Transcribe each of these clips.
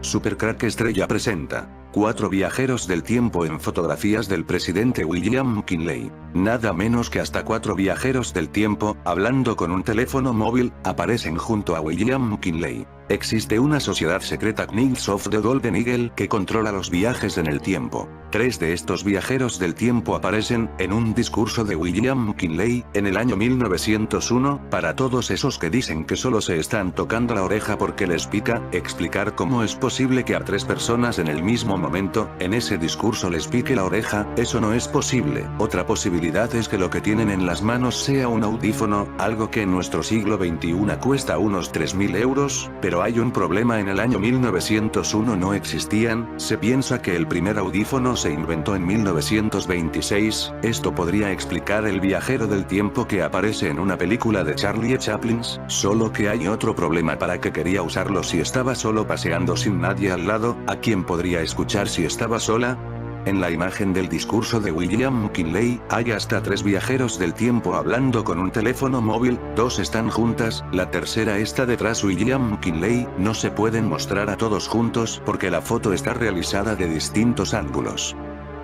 Supercrack Estrella presenta 4 viajeros del tiempo en fotografías del presidente William McKinley. Nada menos que hasta 4 viajeros del tiempo, hablando con un teléfono móvil, aparecen junto a William McKinley. Existe una sociedad secreta Knights of the Golden Eagle que controla los viajes en el tiempo. 3 de estos viajeros del tiempo aparecen en un discurso de William McKinley en el año 1901. Para todos esos que dicen que solo se están tocando la oreja porque les pica, explicar cómo es posible que a 3 personas en el mismo momento, en ese discurso les pique la oreja, eso no es posible. Otra posibilidad es que lo que tienen en las manos sea un audífono, algo que en nuestro siglo XXI cuesta unos 3.000 euros, pero hay un problema: en el año 1901 no existían. Se piensa que el primer audífono se inventó en 1926, esto podría explicar el viajero del tiempo que aparece en una película de Charlie Chaplin, solo que hay otro problema: para qué quería usarlo si estaba solo paseando sin nadie al lado, ¿a quién podría escuchar si estaba sola? En la imagen del discurso de William McKinley, hay hasta 3 viajeros del tiempo hablando con un teléfono móvil, 2 están juntas, la tercera está detrás. William McKinley, no se pueden mostrar a todos juntos porque la foto está realizada de distintos ángulos.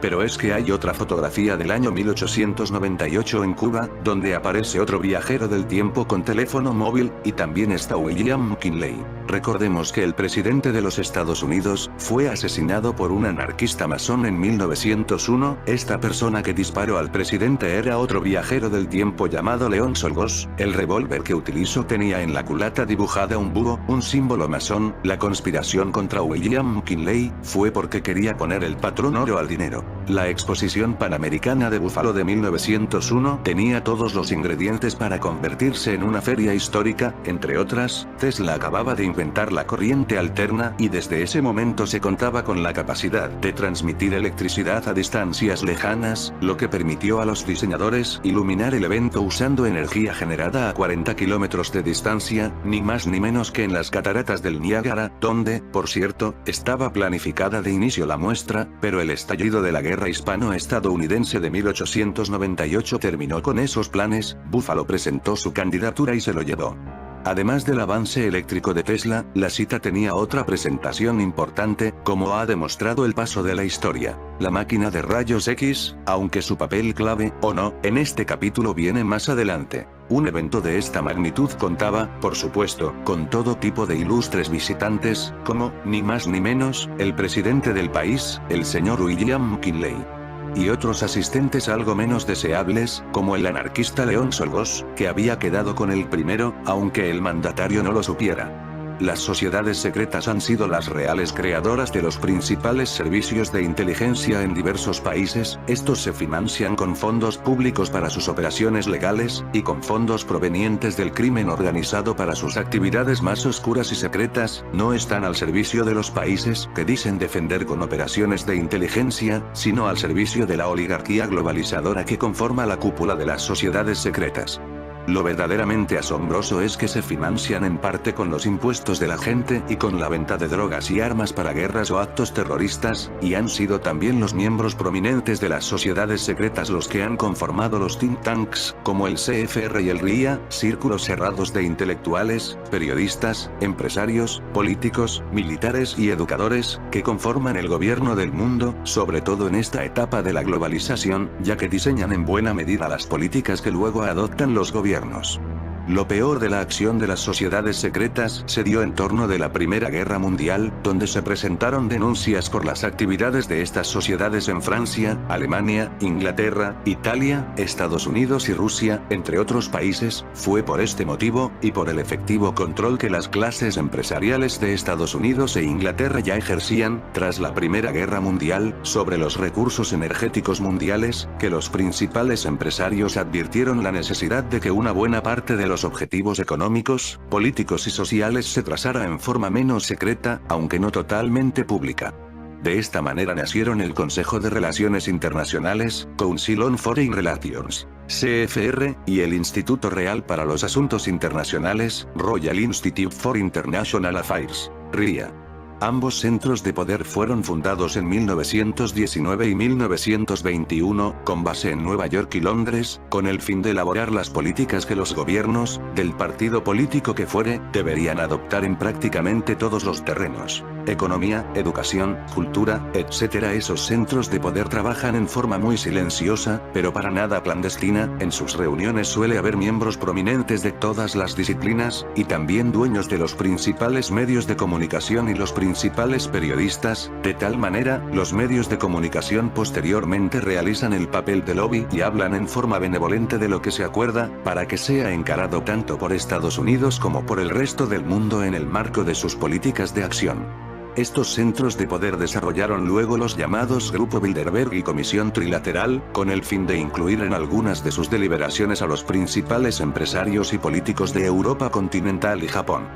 Pero es que hay otra fotografía del año 1898 en Cuba, donde aparece otro viajero del tiempo con teléfono móvil, y también está William McKinley. Recordemos que el presidente de los Estados Unidos fue asesinado por un anarquista masón en 1901, esta persona que disparó al presidente era otro viajero del tiempo llamado León Solgos. El revólver que utilizó tenía en la culata dibujada un búho, un símbolo masón. La conspiración contra William McKinley fue porque quería poner el patrón oro al dinero. La Exposición Panamericana de Buffalo de 1901 tenía todos los ingredientes para convertirse en una feria histórica, entre otras, Tesla acababa de inventar la corriente alterna, y desde ese momento se contaba con la capacidad de transmitir electricidad a distancias lejanas, lo que permitió a los diseñadores iluminar el evento usando energía generada a 40 kilómetros de distancia, ni más ni menos que en las cataratas del Niágara, donde, por cierto, estaba planificada de inicio la muestra, pero el estallido de la guerra hispano-estadounidense de 1898 terminó con esos planes. Buffalo presentó su candidatura y se lo llevó. Además del avance eléctrico de Tesla, la cita tenía otra presentación importante, como ha demostrado el paso de la historia: la máquina de rayos X, aunque su papel clave, o no, en este capítulo viene más adelante. Un evento de esta magnitud contaba, por supuesto, con todo tipo de ilustres visitantes, como, ni más ni menos, el presidente del país, el señor William McKinley. Y otros asistentes algo menos deseables, como el anarquista León Solgos, que había quedado con el primero, aunque el mandatario no lo supiera. Las sociedades secretas han sido las reales creadoras de los principales servicios de inteligencia en diversos países. Estos se financian con fondos públicos para sus operaciones legales, y con fondos provenientes del crimen organizado para sus actividades más oscuras y secretas. No están al servicio de los países que dicen defender con operaciones de inteligencia, sino al servicio de la oligarquía globalizadora que conforma la cúpula de las sociedades secretas. Lo verdaderamente asombroso es que se financian en parte con los impuestos de la gente y con la venta de drogas y armas para guerras o actos terroristas, y han sido también los miembros prominentes de las sociedades secretas los que han conformado los think tanks, como el CFR y el RIA, círculos cerrados de intelectuales, periodistas, empresarios, políticos, militares y educadores, que conforman el gobierno del mundo, sobre todo en esta etapa de la globalización, ya que diseñan en buena medida las políticas que luego adoptan los gobiernos. Lo peor de la acción de las sociedades secretas se dio en torno de la Primera Guerra Mundial, donde se presentaron denuncias por las actividades de estas sociedades en Francia, Alemania, Inglaterra, Italia, Estados Unidos y Rusia, entre otros países. Fue por este motivo, y por el efectivo control que las clases empresariales de Estados Unidos e Inglaterra ya ejercían, tras la Primera Guerra Mundial, sobre los recursos energéticos mundiales, que los principales empresarios advirtieron la necesidad de que una buena parte de los objetivos económicos, políticos y sociales se trazara en forma menos secreta, aunque no totalmente pública. De esta manera nacieron el Consejo de Relaciones Internacionales, Council on Foreign Relations, CFR, y el Instituto Real para los Asuntos Internacionales, Royal Institute for International Affairs, RIA. Ambos centros de poder fueron fundados en 1919 y 1921, con base en Nueva York y Londres, con el fin de elaborar las políticas que los gobiernos, del partido político que fuere, deberían adoptar en prácticamente todos los terrenos. economía, educación, cultura, etc. Esos centros de poder trabajan en forma muy silenciosa, pero para nada clandestina. En sus reuniones suele haber miembros prominentes de todas las disciplinas, y también dueños de los principales medios de comunicación y los principales periodistas. De tal manera, los medios de comunicación posteriormente realizan el papel de lobby y hablan en forma benevolente de lo que se acuerda, para que sea encarado tanto por Estados Unidos como por el resto del mundo en el marco de sus políticas de acción. Estos centros de poder desarrollaron luego los llamados Grupo Bilderberg y Comisión Trilateral, con el fin de incluir en algunas de sus deliberaciones a los principales empresarios y políticos de Europa continental y Japón.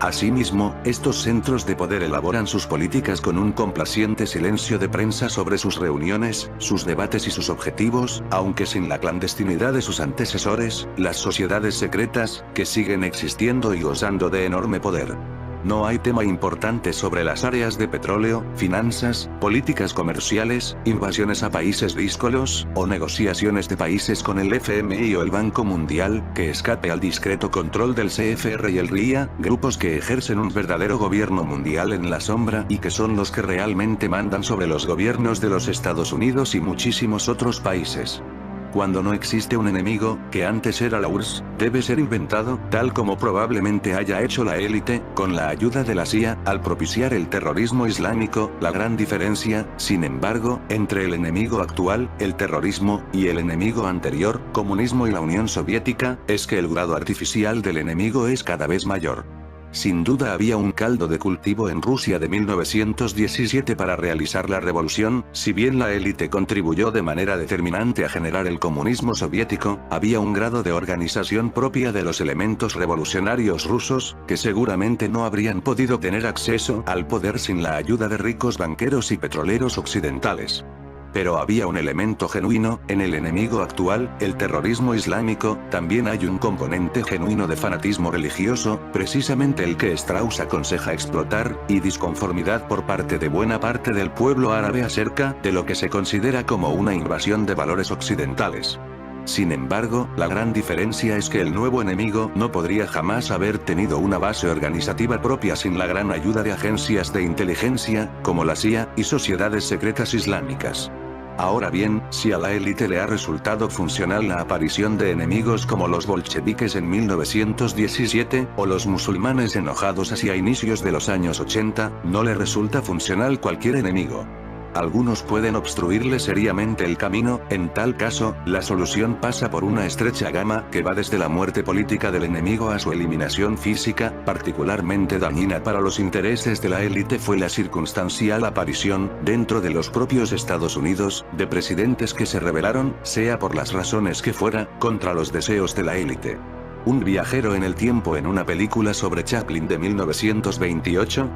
Asimismo, estos centros de poder elaboran sus políticas con un complaciente silencio de prensa sobre sus reuniones, sus debates y sus objetivos, aunque sin la clandestinidad de sus antecesores, las sociedades secretas, que siguen existiendo y gozando de enorme poder. No hay tema importante sobre las áreas de petróleo, finanzas, políticas comerciales, invasiones a países díscolos, o negociaciones de países con el FMI o el Banco Mundial, que escape al discreto control del CFR y el RIA, grupos que ejercen un verdadero gobierno mundial en la sombra y que son los que realmente mandan sobre los gobiernos de los Estados Unidos y muchísimos otros países. Cuando no existe un enemigo, que antes era la URSS, debe ser inventado, tal como probablemente haya hecho la élite, con la ayuda de la CIA, al propiciar el terrorismo islámico. La gran diferencia, sin embargo, entre el enemigo actual, el terrorismo, y el enemigo anterior, comunismo y la Unión Soviética, es que el grado artificial del enemigo es cada vez mayor. Sin duda había un caldo de cultivo en Rusia de 1917 para realizar la revolución. Si bien la élite contribuyó de manera determinante a generar el comunismo soviético, había un grado de organización propia de los elementos revolucionarios rusos, que seguramente no habrían podido tener acceso al poder sin la ayuda de ricos banqueros y petroleros occidentales. Pero había un elemento genuino, en el enemigo actual, el terrorismo islámico. También hay un componente genuino de fanatismo religioso, precisamente el que Strauss aconseja explotar, y disconformidad por parte de buena parte del pueblo árabe acerca de lo que se considera como una invasión de valores occidentales. Sin embargo, la gran diferencia es que el nuevo enemigo no podría jamás haber tenido una base organizativa propia sin la gran ayuda de agencias de inteligencia, como la CIA, y sociedades secretas islámicas. Ahora bien, si a la élite le ha resultado funcional la aparición de enemigos como los bolcheviques en 1917, o los musulmanes enojados hacia inicios de los años 80, no le resulta funcional cualquier enemigo. Algunos pueden obstruirle seriamente el camino. En tal caso, la solución pasa por una estrecha gama que va desde la muerte política del enemigo a su eliminación física. Particularmente dañina para los intereses de la élite fue la circunstancial aparición, dentro de los propios Estados Unidos, de presidentes que se rebelaron, sea por las razones que fuera, contra los deseos de la élite. Un viajero en el tiempo en una película sobre Chaplin de 1928.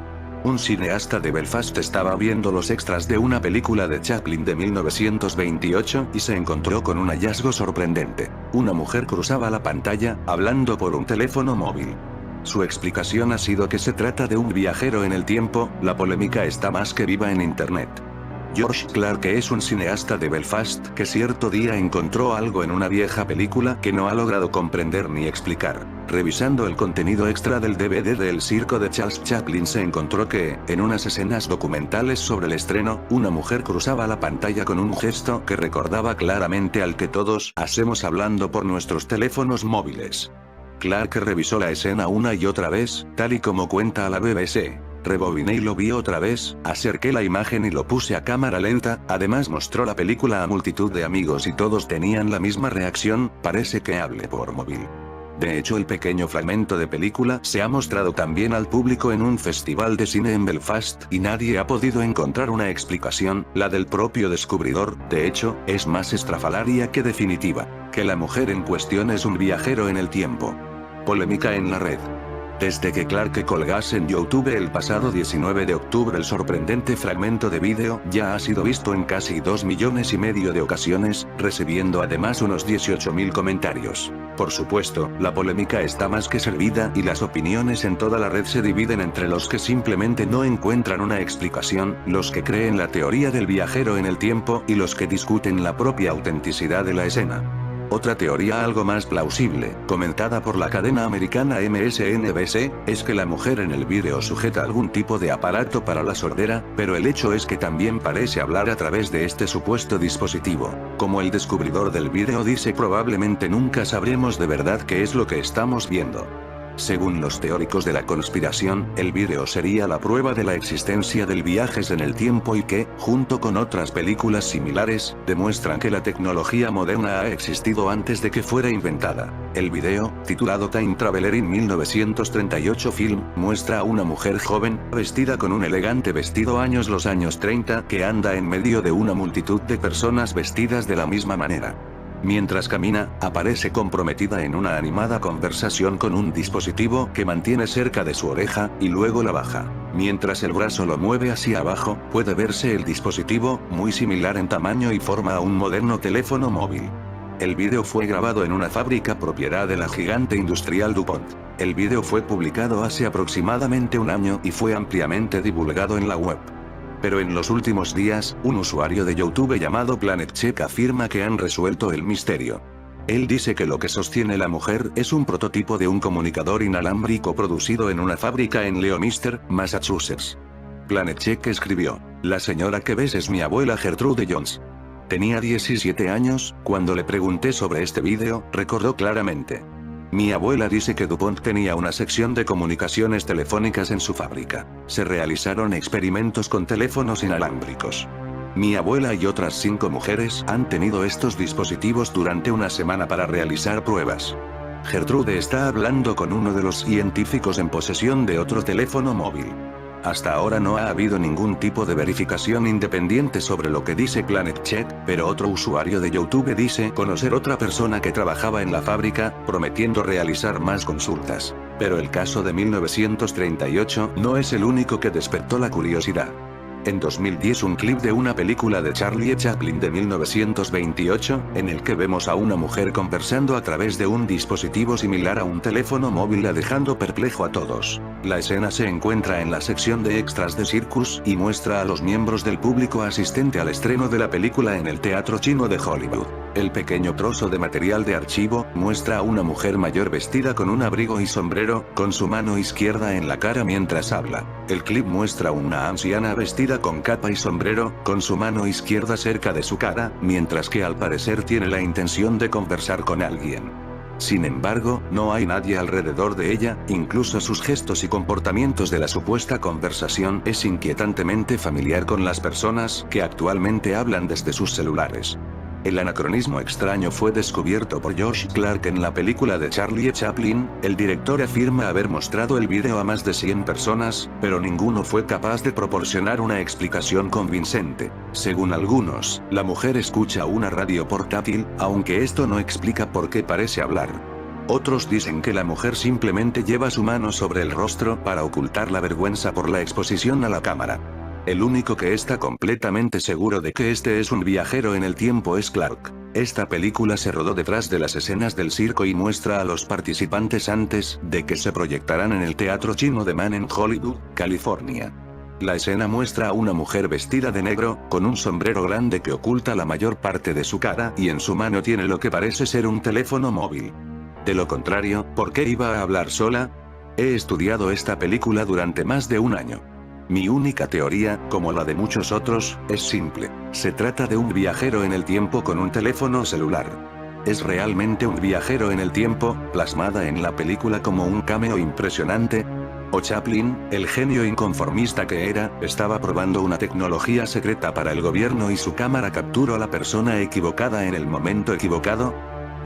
Un cineasta de Belfast estaba viendo los extras de una película de Chaplin de 1928 y se encontró con un hallazgo sorprendente. Una mujer cruzaba la pantalla, hablando por un teléfono móvil. Su explicación ha sido que se trata de un viajero en el tiempo. La polémica está más que viva en Internet. George Clarke es un cineasta de Belfast que cierto día encontró algo en una vieja película que no ha logrado comprender ni explicar. Revisando el contenido extra del DVD del circo de Charles Chaplin, se encontró que, en unas escenas documentales sobre el estreno, una mujer cruzaba la pantalla con un gesto que recordaba claramente al que todos hacemos hablando por nuestros teléfonos móviles. Clarke revisó la escena una y otra vez, tal y como cuenta a la BBC. Rebobiné y lo vi otra vez, acerqué la imagen y lo puse a cámara lenta. Además mostró la película a multitud de amigos y todos tenían la misma reacción: parece que hable por móvil. De hecho, el pequeño fragmento de película se ha mostrado también al público en un festival de cine en Belfast y nadie ha podido encontrar una explicación. La del propio descubridor, de hecho, es más estrafalaria que definitiva. Que la mujer en cuestión es un viajero en el tiempo. Polémica en la red. Desde que Clarke colgase en YouTube el pasado 19 de octubre el sorprendente fragmento de vídeo, ya ha sido visto en casi 2,5 millones de ocasiones, recibiendo además unos 18.000 comentarios. Por supuesto, la polémica está más que servida y las opiniones en toda la red se dividen entre los que simplemente no encuentran una explicación, los que creen la teoría del viajero en el tiempo y los que discuten la propia autenticidad de la escena. Otra teoría algo más plausible, comentada por la cadena americana MSNBC, es que la mujer en el vídeo sujeta algún tipo de aparato para la sordera, pero el hecho es que también parece hablar a través de este supuesto dispositivo. Como el descubridor del vídeo dice, probablemente nunca sabremos de verdad qué es lo que estamos viendo. Según los teóricos de la conspiración, el vídeo sería la prueba de la existencia del viajes en el tiempo y que, junto con otras películas similares, demuestran que la tecnología moderna ha existido antes de que fuera inventada. El vídeo, titulado Time Traveler in 1938 Film, muestra a una mujer joven, vestida con un elegante vestido los años 30, que anda en medio de una multitud de personas vestidas de la misma manera. Mientras camina, aparece comprometida en una animada conversación con un dispositivo que mantiene cerca de su oreja, y luego la baja. Mientras el brazo lo mueve hacia abajo, puede verse el dispositivo, muy similar en tamaño y forma a un moderno teléfono móvil. El vídeo fue grabado en una fábrica propiedad de la gigante industrial DuPont. El vídeo fue publicado hace aproximadamente un año y fue ampliamente divulgado en la web. Pero en los últimos días, un usuario de YouTube llamado PlanetCheck afirma que han resuelto el misterio. Él dice que lo que sostiene la mujer es un prototipo de un comunicador inalámbrico producido en una fábrica en Leominster, Massachusetts. PlanetCheck escribió: "La señora que ves es mi abuela Gertrude Jones. Tenía 17 años, cuando le pregunté sobre este vídeo, recordó claramente. Mi abuela dice que DuPont tenía una sección de comunicaciones telefónicas en su fábrica. Se realizaron experimentos con teléfonos inalámbricos. Mi abuela y otras 5 mujeres han tenido estos dispositivos durante una semana para realizar pruebas. Gertrude está hablando con uno de los científicos en posesión de otro teléfono móvil. Hasta ahora no ha habido ningún tipo de verificación independiente sobre lo que dice PlanetCheck, pero otro usuario de YouTube dice conocer otra persona que trabajaba en la fábrica, prometiendo realizar más consultas. Pero el caso de 1938 no es el único que despertó la curiosidad. En 2010 un clip de una película de Charlie Chaplin de 1928, en el que vemos a una mujer conversando a través de un dispositivo similar a un teléfono móvil, la dejando perplejo a todos. La escena se encuentra en la sección de extras de Circus y muestra a los miembros del público asistente al estreno de la película en el Teatro Chino de Hollywood. El pequeño trozo de material de archivo muestra a una mujer mayor vestida con un abrigo y sombrero, con su mano izquierda en la cara mientras habla. El clip muestra a una anciana vestida con capa y sombrero, con su mano izquierda cerca de su cara, mientras que al parecer tiene la intención de conversar con alguien. Sin embargo, no hay nadie alrededor de ella, incluso sus gestos y comportamientos de la supuesta conversación es inquietantemente familiar con las personas que actualmente hablan desde sus celulares. El anacronismo extraño fue descubierto por Josh Clark en la película de Charlie Chaplin. El director afirma haber mostrado el vídeo a más de 100 personas, pero ninguno fue capaz de proporcionar una explicación convincente. Según algunos, la mujer escucha una radio portátil, aunque esto no explica por qué parece hablar. Otros dicen que la mujer simplemente lleva su mano sobre el rostro para ocultar la vergüenza por la exposición a la cámara. El único que está completamente seguro de que este es un viajero en el tiempo es Clark. Esta película se rodó detrás de las escenas del circo y muestra a los participantes antes de que se proyectaran en el Teatro Chino de Mann en Hollywood, California. La escena muestra a una mujer vestida de negro, con un sombrero grande que oculta la mayor parte de su cara y en su mano tiene lo que parece ser un teléfono móvil. De lo contrario, ¿por qué iba a hablar sola? He estudiado esta película durante más de un año. Mi única teoría, como la de muchos otros, es simple. Se trata de un viajero en el tiempo con un teléfono celular. ¿Es realmente un viajero en el tiempo, plasmada en la película como un cameo impresionante? ¿O Chaplin, el genio inconformista que era, estaba probando una tecnología secreta para el gobierno y su cámara capturó a la persona equivocada en el momento equivocado?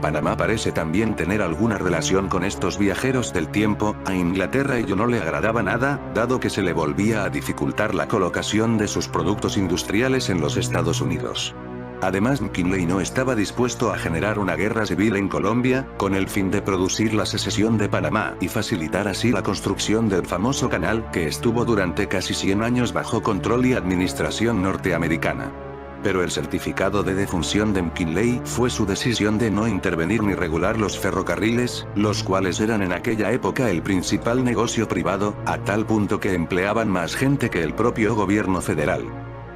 Panamá parece también tener alguna relación con estos viajeros del tiempo. A Inglaterra ello no le agradaba nada, dado que se le volvía a dificultar la colocación de sus productos industriales en los Estados Unidos. Además, McKinley no estaba dispuesto a generar una guerra civil en Colombia, con el fin de producir la secesión de Panamá y facilitar así la construcción del famoso canal que estuvo durante casi 100 años bajo control y administración norteamericana. Pero el certificado de defunción de McKinley fue su decisión de no intervenir ni regular los ferrocarriles, los cuales eran en aquella época el principal negocio privado, a tal punto que empleaban más gente que el propio gobierno federal.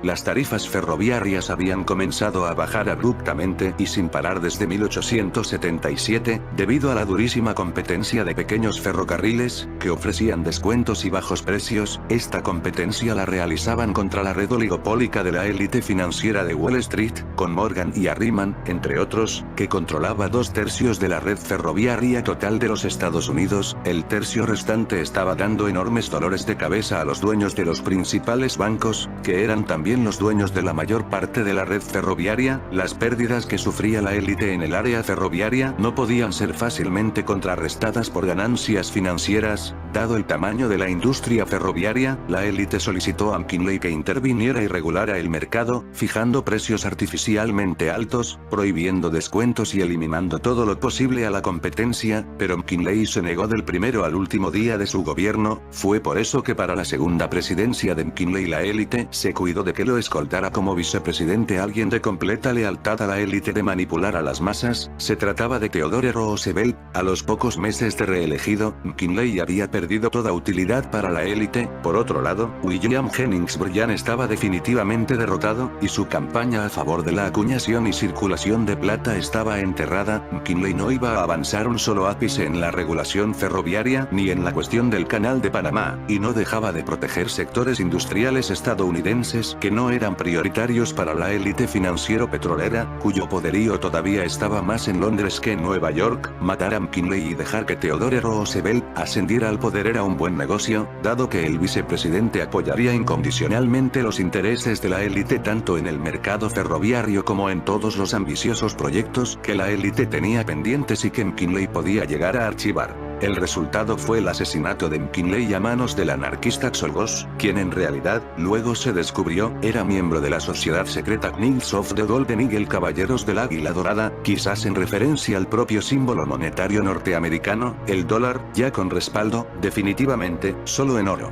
Las tarifas ferroviarias habían comenzado a bajar abruptamente y sin parar desde 1877, debido a la durísima competencia de pequeños ferrocarriles, que ofrecían descuentos y bajos precios. Esta competencia la realizaban contra la red oligopólica de la élite financiera de Wall Street, con Morgan y Harriman, entre otros, que controlaba 2/3 de la red ferroviaria total de los Estados Unidos. El tercio restante estaba dando enormes dolores de cabeza a los dueños de los principales bancos, que eran también los dueños de la mayor parte de la red ferroviaria. Las pérdidas que sufría la élite en el área ferroviaria no podían ser fácilmente contrarrestadas por ganancias financieras. Dado el tamaño de la industria ferroviaria, la élite solicitó a McKinley que interviniera y regulara el mercado, fijando precios artificialmente altos, prohibiendo descuentos y eliminando todo lo posible a la competencia, pero McKinley se negó del primero al último día de su gobierno. Fue por eso que para la segunda presidencia de McKinley la élite se cuidó de que lo escoltara como vicepresidente alguien de completa lealtad a la élite de manipular a las masas. Se trataba de Theodore Roosevelt. A los pocos meses de reelegido, McKinley había perdido toda utilidad para la élite. Por otro lado, William Jennings Bryan estaba definitivamente derrotado, y su campaña a favor de la acuñación y circulación de plata estaba enterrada. McKinley no iba a avanzar un solo ápice en la regulación ferroviaria, ni en la cuestión del Canal de Panamá, y no dejaba de proteger sectores industriales estadounidenses que no eran prioritarios para la élite financiero-petrolera, cuyo poderío todavía estaba más en Londres que en Nueva York. Matar a McKinley y dejar que Theodore Roosevelt ascendiera al poder era un buen negocio, dado que el vicepresidente apoyaría incondicionalmente los intereses de la élite tanto en el mercado ferroviario como en todos los ambiciosos proyectos que la élite tenía pendientes y que McKinley podía llegar a archivar. El resultado fue el asesinato de McKinley a manos del anarquista Czolgosz, quien en realidad, luego se descubrió, era miembro de la sociedad secreta Knights of the Golden Eagle, Caballeros del Águila Dorada, quizás en referencia al propio símbolo monetario norteamericano, el dólar, ya con respaldo, definitivamente, solo en oro.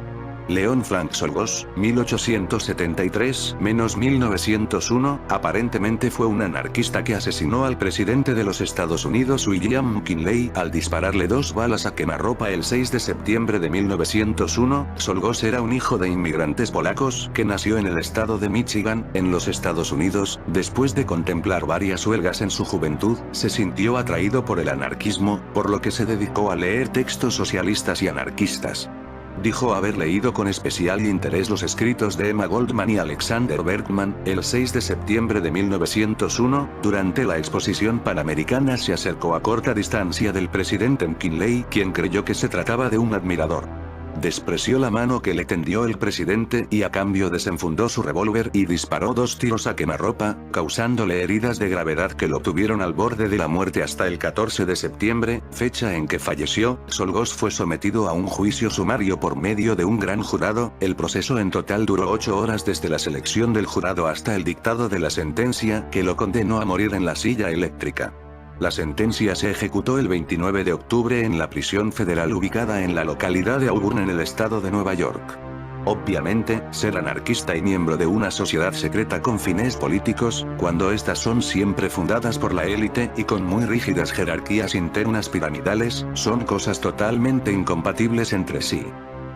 Leon Frank Czolgosz, 1873-1901, aparentemente fue un anarquista que asesinó al presidente de los Estados Unidos William McKinley al dispararle 2 balas a quemarropa el 6 de septiembre de 1901. Czolgosz era un hijo de inmigrantes polacos que nació en el estado de Michigan, en los Estados Unidos. Después de contemplar varias huelgas en su juventud, se sintió atraído por el anarquismo, por lo que se dedicó a leer textos socialistas y anarquistas. Dijo haber leído con especial interés los escritos de Emma Goldman y Alexander Berkman. El 6 de septiembre de 1901, durante la exposición panamericana, se acercó a corta distancia del presidente McKinley, quien creyó que se trataba de un admirador. Despreció la mano que le tendió el presidente y a cambio desenfundó su revólver y disparó 2 tiros a quemarropa, causándole heridas de gravedad que lo tuvieron al borde de la muerte hasta el 14 de septiembre, fecha en que falleció. Czolgosz fue sometido a un juicio sumario por medio de un gran jurado. El proceso en total duró 8 horas desde la selección del jurado hasta el dictado de la sentencia, que lo condenó a morir en la silla eléctrica. La sentencia se ejecutó el 29 de octubre en la prisión federal ubicada en la localidad de Auburn en el estado de Nueva York. Obviamente, ser anarquista y miembro de una sociedad secreta con fines políticos, cuando estas son siempre fundadas por la élite y con muy rígidas jerarquías internas piramidales, son cosas totalmente incompatibles entre sí.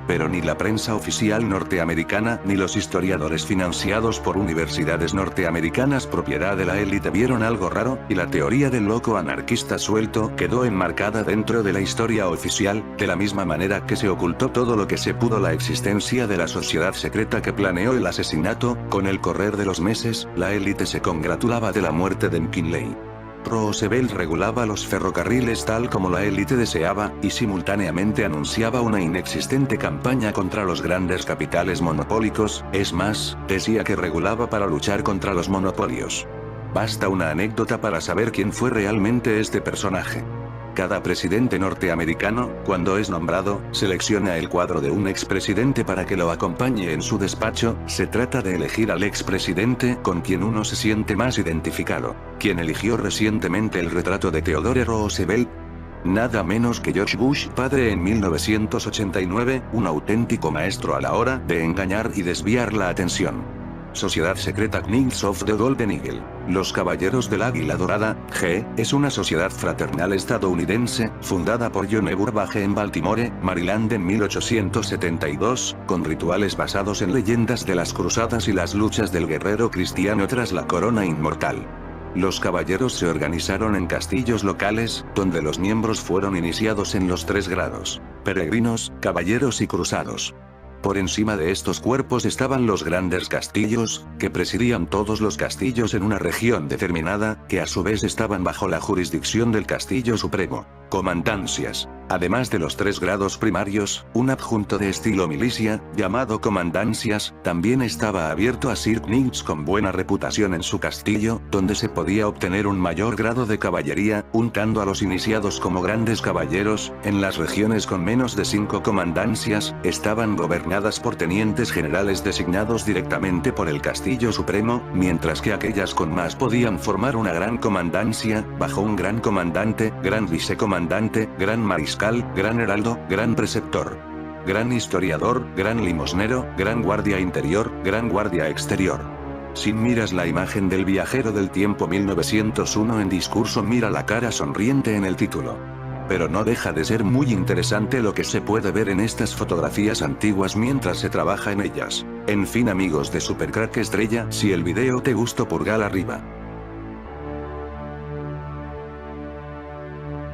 Pero ni la prensa oficial norteamericana ni los historiadores financiados por universidades norteamericanas propiedad de la élite vieron algo raro, y la teoría del loco anarquista suelto quedó enmarcada dentro de la historia oficial, de la misma manera que se ocultó todo lo que se pudo la existencia de la sociedad secreta que planeó el asesinato. Con el correr de los meses, la élite se congratulaba de la muerte de McKinley. Roosevelt regulaba los ferrocarriles tal como la élite deseaba, y simultáneamente anunciaba una inexistente campaña contra los grandes capitales monopólicos. Es más, decía que regulaba para luchar contra los monopolios. Basta una anécdota para saber quién fue realmente este personaje. Cada presidente norteamericano, cuando es nombrado, selecciona el cuadro de un expresidente para que lo acompañe en su despacho. Se trata de elegir al expresidente con quien uno se siente más identificado. ¿Quién eligió recientemente el retrato de Theodore Roosevelt? Nada menos que George Bush padre en 1989, un auténtico maestro a la hora de engañar y desviar la atención. Sociedad Secreta Knights of the Golden Eagle. Los Caballeros del Águila Dorada, G, es una sociedad fraternal estadounidense, fundada por John E. Burbage en Baltimore, Maryland en 1872, con rituales basados en leyendas de las cruzadas y las luchas del guerrero cristiano tras la corona inmortal. Los caballeros se organizaron en castillos locales, donde los miembros fueron iniciados en los 3 grados: peregrinos, caballeros y cruzados. Por encima de estos cuerpos estaban los grandes castillos, que presidían todos los castillos en una región determinada, que a su vez estaban bajo la jurisdicción del Castillo Supremo. Comandancias. Además de los 3 grados primarios, un adjunto de estilo milicia, llamado comandancias, también estaba abierto a Sir Knights con buena reputación en su castillo, donde se podía obtener un mayor grado de caballería, untando a los iniciados como grandes caballeros. En las regiones con menos de 5 comandancias, estaban gobernadas por tenientes generales designados directamente por el Castillo Supremo, mientras que aquellas con más podían formar una gran comandancia, bajo un gran comandante, gran vicecomandante, gran mariscal, gran heraldo, gran preceptor, gran historiador, gran limosnero, gran guardia interior, gran guardia exterior. Si miras la imagen del viajero del tiempo 1901 en discurso, mira la cara sonriente en el título. Pero no deja de ser muy interesante lo que se puede ver en estas fotografías antiguas mientras se trabaja en ellas. En fin, amigos de Supercrack Estrella, si el video te gustó, pulgar arriba.